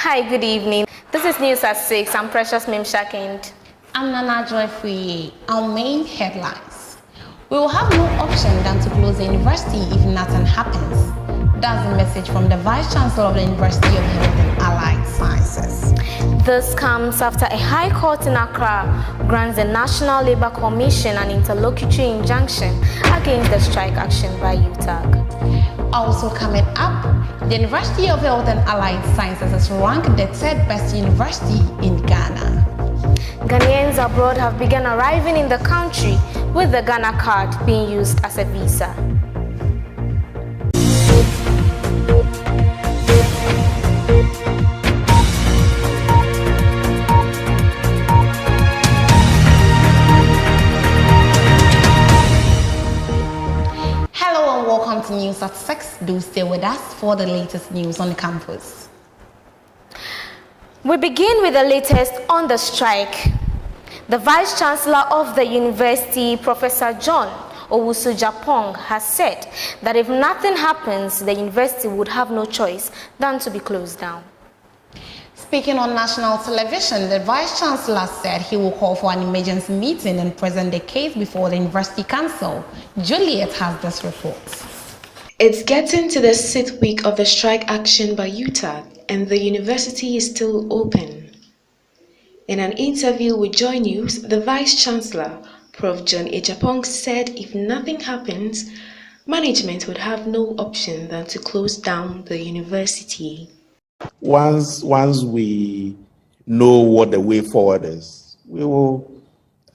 Hi, good evening. This is News at 6. I'm Precious Mimshak and I'm Adjoa. Our main headlines. We will have no option than to close the university if nothing happens. That's the message from the Vice Chancellor of the University of Health and Allied Sciences. This comes after a High Court in Accra grants the National Labour Commission an interlocutory injunction against the strike action by UTAG. Also coming up, the University of Health and Allied Sciences is ranked the third best university in Ghana. Ghanaians abroad have begun arriving in the country with the Ghana card being used as a visa. Hello and welcome to News at 6. Do stay with us for the latest news on the campus. We begin with the latest on the strike. The Vice Chancellor of the University, Professor John Owusu-Japong, has said that if nothing happens, the university would have no choice than to be closed down. Speaking on national television, the Vice Chancellor said he will call for an emergency meeting and present the case before the University Council. Juliet has this report. It's getting to the 6th week of the strike action by UTAG, and the university is still open. In an interview with Joy News, the Vice Chancellor, Prof. John Ejapong, said if nothing happens, management would have no option than to close down the university. Once we know what the way forward is, we will.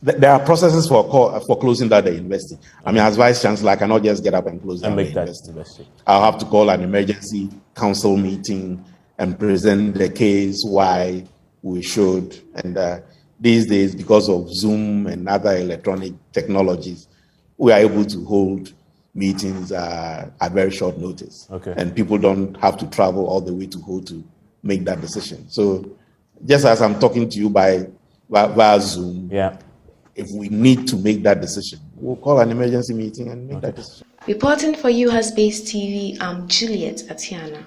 There are processes for closing down the university. I mean, as Vice Chancellor, I cannot just get up and close down the university. I'll have to call an emergency council meeting and present the case why we should. And these days, because of Zoom and other electronic technologies, we are able to hold meetings at very short notice. Okay. And people don't have to travel all the way to Ho to make that decision. So just as I'm talking to you via Zoom, yeah. If we need to make that decision, we'll call an emergency meeting and make that decision. Reporting for UHAS Base TV, I'm Juliet Atiana.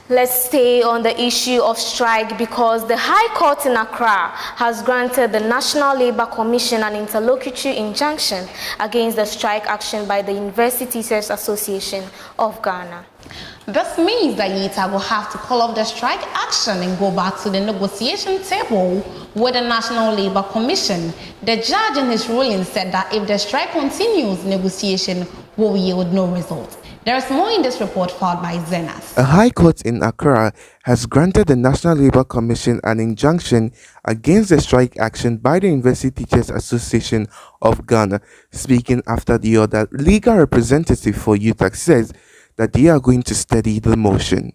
Let's stay on the issue of strike because the High Court in Accra has granted the National Labour Commission an interlocutory injunction against the strike action by the University Teachers Association of Ghana. This means that UTAG will have to call off the strike action and go back to the negotiation table with the National Labour Commission. The judge in his ruling said that if the strike continues, negotiation will yield no result. There is more in this report filed by Zenas. A High Court in Accra has granted the National Labour Commission an injunction against the strike action by the University Teachers Association of Ghana. Speaking after the order, legal representative for UTAG says that they are going to study the motion.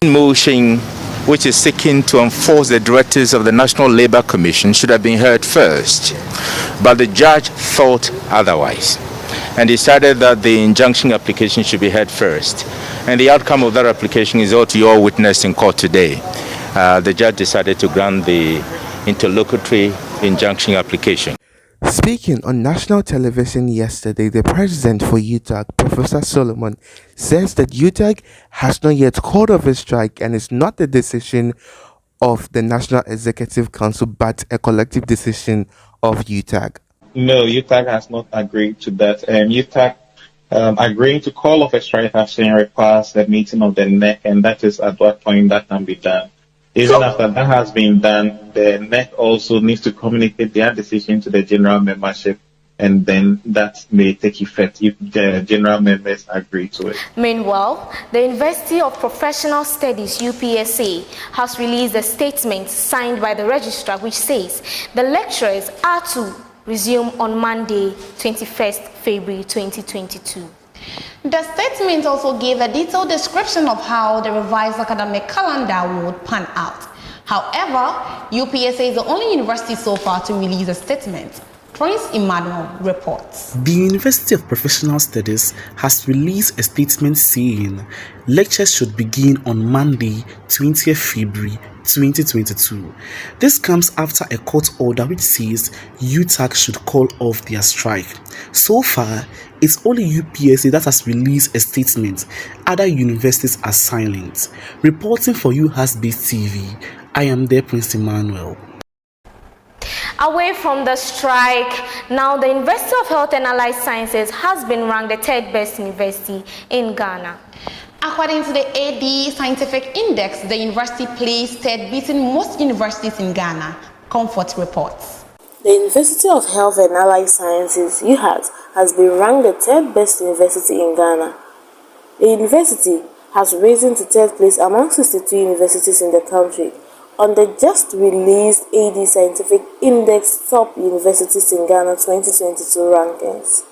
Motion which is seeking to enforce the directives of the National Labour Commission should have been heard first, but the judge thought otherwise and decided that the injunction application should be heard first. And the outcome of that application is what you all witnessed in court today. The judge decided to grant the interlocutory injunction application. Speaking on national television yesterday, the president for UTAG, Professor Solomon, says that UTAG has not yet called off a strike and is not a decision of the National Executive Council but a collective decision of UTAG. No, UTAG has not agreed to that. UTAG agreeing to call off a strike action requires the meeting of the NEC, and that is at what point that can be done. Even after that has been done, the NEC also needs to communicate their decision to the general membership, and then that may take effect if the general members agree to it. Meanwhile, the University of Professional Studies, UPSA, has released a statement signed by the registrar which says the lecturers are to resume on Monday, 21st February 2022. The statement also gave a detailed description of how the revised academic calendar would pan out. However, UPSA is the only university so far to release a statement. Prince Emmanuel reports. The University of Professional Studies has released a statement saying lectures should begin on Monday, 20th February 2022. This comes after a court order which says UTAG should call off their strike. So far, it's only UPSA that has released a statement. Other universities are silent. Reporting for UHAS Base TV, I am there, Prince Emmanuel. Away from the strike, now the University of Health and Allied Sciences has been ranked the third best university in Ghana. According to the AD Scientific Index, the university placed third, beating most universities in Ghana. Comfort reports. The University of Health and Allied Sciences, UHAS, has been ranked the third best university in Ghana. The university has risen to third place among 62 universities in the country on the just released AD Scientific Index Top Universities in Ghana 2022 rankings.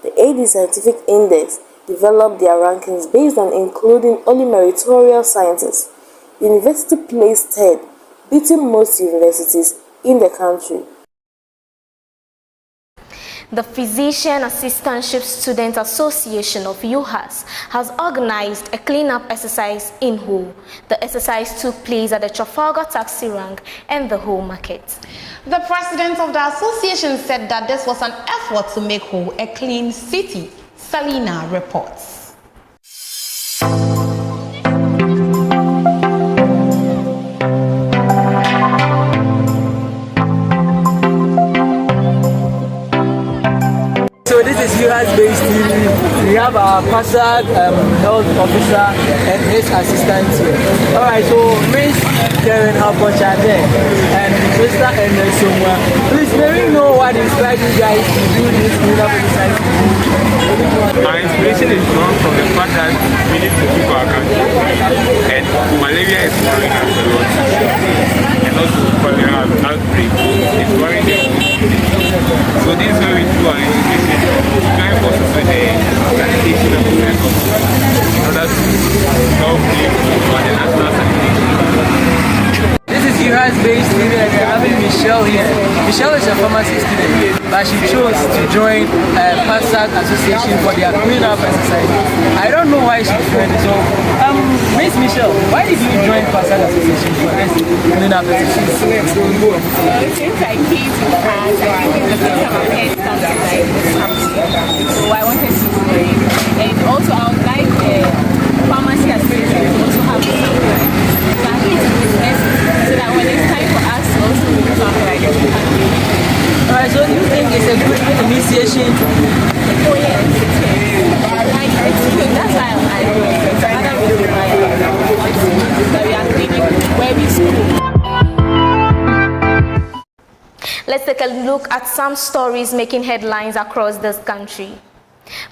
The AD Scientific Index developed their rankings based on including only meritorious scientists. The university placed third, beating most universities in the country. The Physician Assistantship Student Association of UHAS has organized a cleanup exercise in Ho. The exercise took place at the Trafalgar Taxi Rank and the Ho Market. The president of the association said that this was an effort to make Ho a clean city. Salina reports. So this is UHAS Base TV. We have our PASAG health officer and his assistant here. Alright, so Miss Karen Hapochade and Mr. Enesomwa, please may we know what inspired you guys to do this cleanup exercise? Our inspiration is drawn from the fact that we need to keep our country, and malaria is worrying us a lot, and also cholera outbreak is worrying them. So this is where we do our education, join forces with the sanitation of the network in order to help people on the national sanitation. This is UHAS Base TV and we're having Michelle here. Michelle is a pharmacy student, but she chose to join PASAG Association for their cleanup exercise. I don't know why she joined. So, Miss Michelle, why did you join PASAG Association for this cleanup exercise? Since I came to class, I think it's the first time I've heard something like this. So I wanted to do it. And also I would like the pharmacy association to also have something like this. So I'm here to witness so that when it's time for us to also do something like this, we can do it. Alright, so do you think it's a good initiation? Oh yes, it is. Like, it's good. That's why I do it. It's another reason why that we are cleaning where we school. Let's take a look at some stories making headlines across this country.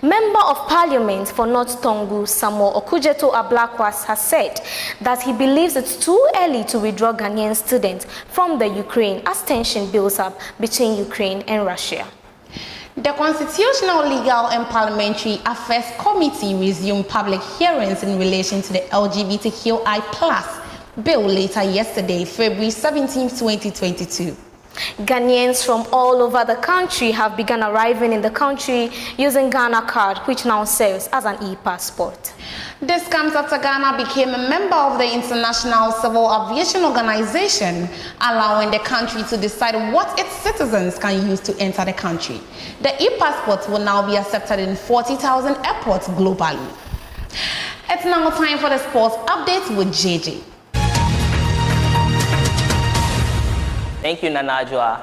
Member of Parliament for North Tongu, Samuel Okujeto Ablakwas, has said that he believes it's too early to withdraw Ghanaian students from the Ukraine as tension builds up between Ukraine and Russia. The Constitutional, Legal and Parliamentary Affairs Committee resumed public hearings in relation to the LGBTQI+ bill later yesterday, February 17, 2022. Ghanaians from all over the country have begun arriving in the country using Ghana card, which now serves as an e-passport. This comes after Ghana became a member of the International Civil Aviation Organization, allowing the country to decide what its citizens can use to enter the country. The e-passport will now be accepted in 40,000 airports globally. It's now time for the sports update with JJ. Thank you, Nana Adjoa.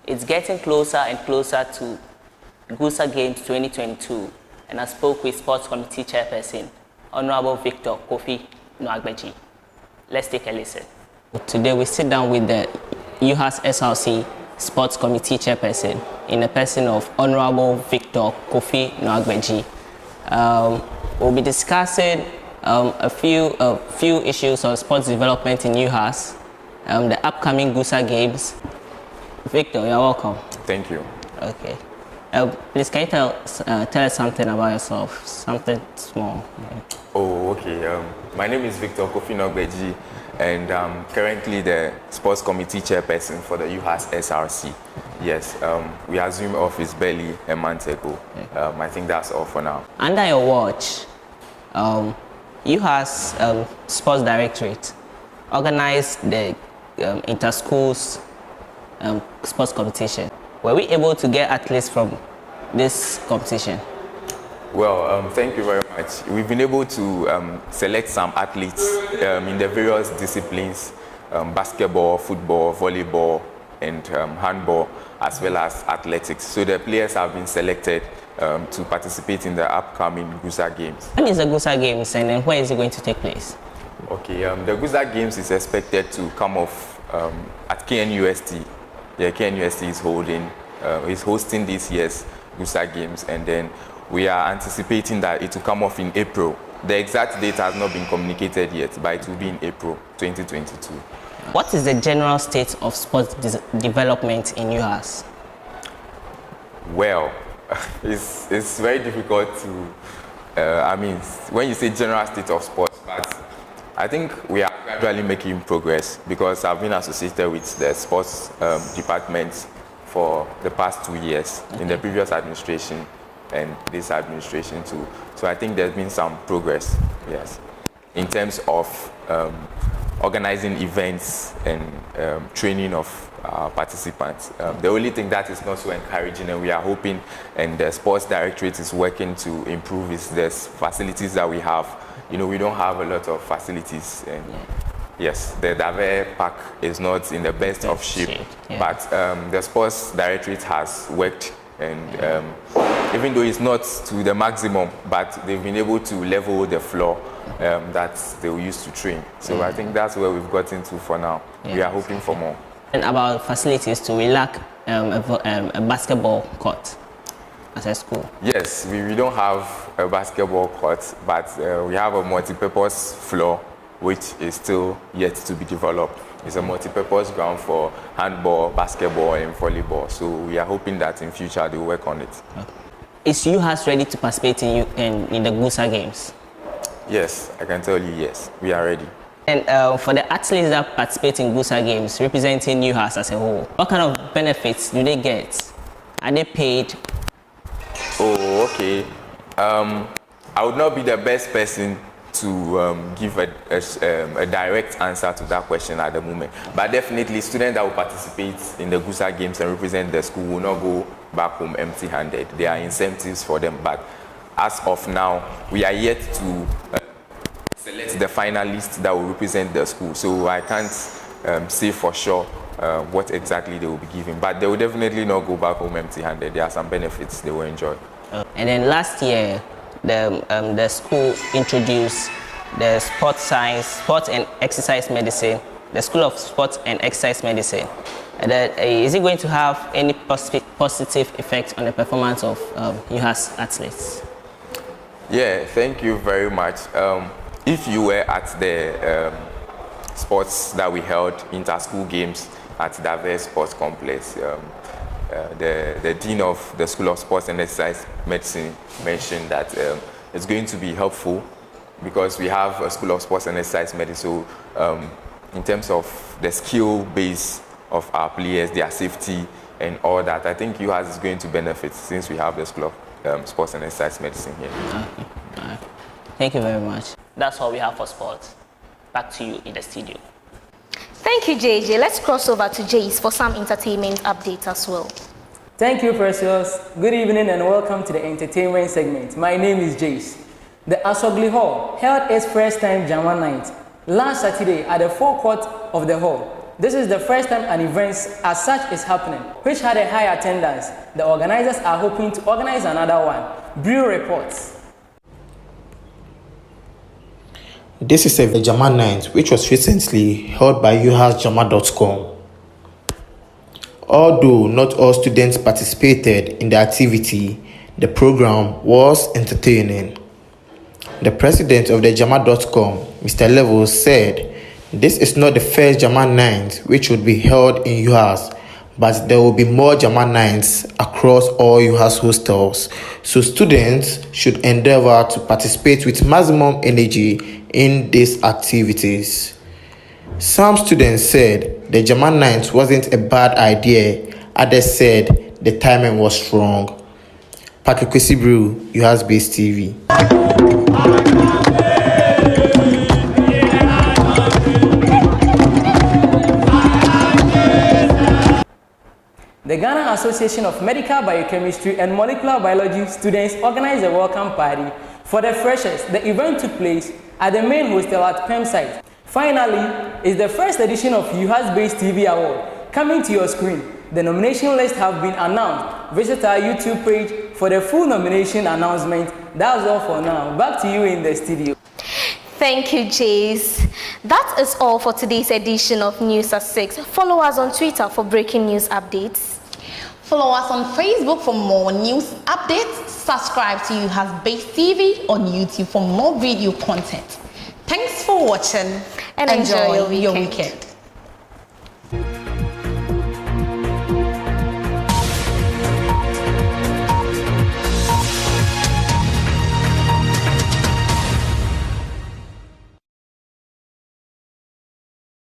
It's getting closer and closer to Gusa Games 2022, and I spoke with Sports Committee Chairperson, Honorable Victor Kofi Nwagbeji. Let's take a listen. Today we sit down with the UHAS SRC Sports Committee Chairperson in the person of Honorable Victor Kofi Nwagbeji. We'll be discussing a few issues on sports development in UHAS, the upcoming Gusa Games. Victor, you're welcome. Thank you. Okay. Please, can you tell us something about yourself? Something small. Oh, okay. My name is Victor Kofi-Nogbeji, and I'm currently the sports committee chairperson for the UHAS SRC. Yes, we assumed office barely a month ago. I think that's all for now. Under your watch, UHAS Sports Directorate organized the inter-schools sports competition. Were we able to get athletes from this competition? Well, thank you very much. We've been able to select some athletes in the various disciplines, basketball, football, volleyball, and handball, as well as athletics. So the players have been selected to participate in the upcoming GUSA Games. When is the GUSA Games, and then where is it going to take place? Okay, the GUSA Games is expected to come off at KNUST. Yeah, KNUST is hosting this year's GUSA Games, and then we are anticipating that it will come off in April. The exact date has not been communicated yet, but it will be in April 2022. What is the general state of sports development in UHAS? Well, it's very difficult to, I mean, when you say general state of sports, but I think we are gradually making progress because I've been associated with the sports department for the past 2 years in the previous administration and this administration too. So I think there's been some progress, yes, in terms of organizing events and training of participants. The only thing that is not so encouraging, and we are hoping, and the sports directorate is working to improve, is the facilities that we have. You know, we don't have a lot of facilities, and yes, the Dave Park is not in the best of shape, but the sports directorate has worked, and even though it's not to the maximum, but they've been able to level the floor that they were used to train. So I think that's where we've got into for now. We are hoping for more. And about facilities too, we lack a basketball court as a school. Yes, we don't have a basketball court, but we have a multi-purpose floor, which is still yet to be developed. It's a multi-purpose ground for handball, basketball, and volleyball. So we are hoping that in future they will work on it. Is UHAS ready to participate in the GUSA Games? Yes, I can tell you yes, we are ready. And for the athletes that participate in GUSA Games, representing UHAS as a whole, what kind of benefits do they get? Are they paid? Oh, okay. I would not be the best person to give a direct answer to that question at the moment. But definitely, students that will participate in the GUSA Games and represent the school will not go back home empty-handed. There are incentives for them, but as of now, we are yet to select the finalists that will represent the school. So I can't say for sure what exactly they will be given, but they will definitely not go back home empty-handed. There are some benefits they will enjoy. And then last year, the school introduced the sports and exercise medicine, the School of Sports and Exercise Medicine. Is it going to have any positive effect on the performance of UHAS athletes? Yeah, thank you very much. If you were at the sports that we held, inter-school games at Davis Sports Complex, the dean of the School of Sports and Exercise Medicine mentioned that it's going to be helpful because we have a School of Sports and Exercise Medicine. So in terms of the skill base of our players, their safety and all that, I think UHAS is going to benefit since we have the School of Sports and Exercise Medicine here. Okay. Thank you very much. That's all we have for sports. Back to you in the studio. Thank you, JJ. Let's cross over to Jace for some entertainment updates as well. Thank you, Precious. Good evening and welcome to the entertainment segment. My name is Jace. The Asogli Hall held its first time January 9th last Saturday at the forecourt of the hall. This is the first time an event as such is happening, which had a high attendance. The organizers are hoping to organize another one. Bureau reports. This is a Jama 9th, which was recently held by UHASJama.com. Although not all students participated in the activity, the program was entertaining. The president of the Jama.com, Mr. Levels, said this is not the first Jama 9th which would be held in UHAS, but there will be more Jama nights across all UHAS hostels, so students should endeavor to participate with maximum energy in these activities. Some students said the Jama night wasn't a bad idea, others said the timing was wrong. Patrick Kwesibru, UHAS Base TV. The Ghana Association of Medical Biochemistry and Molecular Biology students organized a welcome party for the freshers. The event took place at the main hostel at PEM site. Finally, it's the first edition of UHAS Base TV Award coming to your screen. The nomination list have been announced. Visit our YouTube page for the full nomination announcement. That's all for now. Back to you in the studio. Thank you, Jace. That is all for today's edition of News at 6. Follow us on Twitter for breaking news updates. Follow us on Facebook for more news updates. Subscribe to UHAS Base TV on YouTube for more video content. Thanks for watching and enjoy your weekend.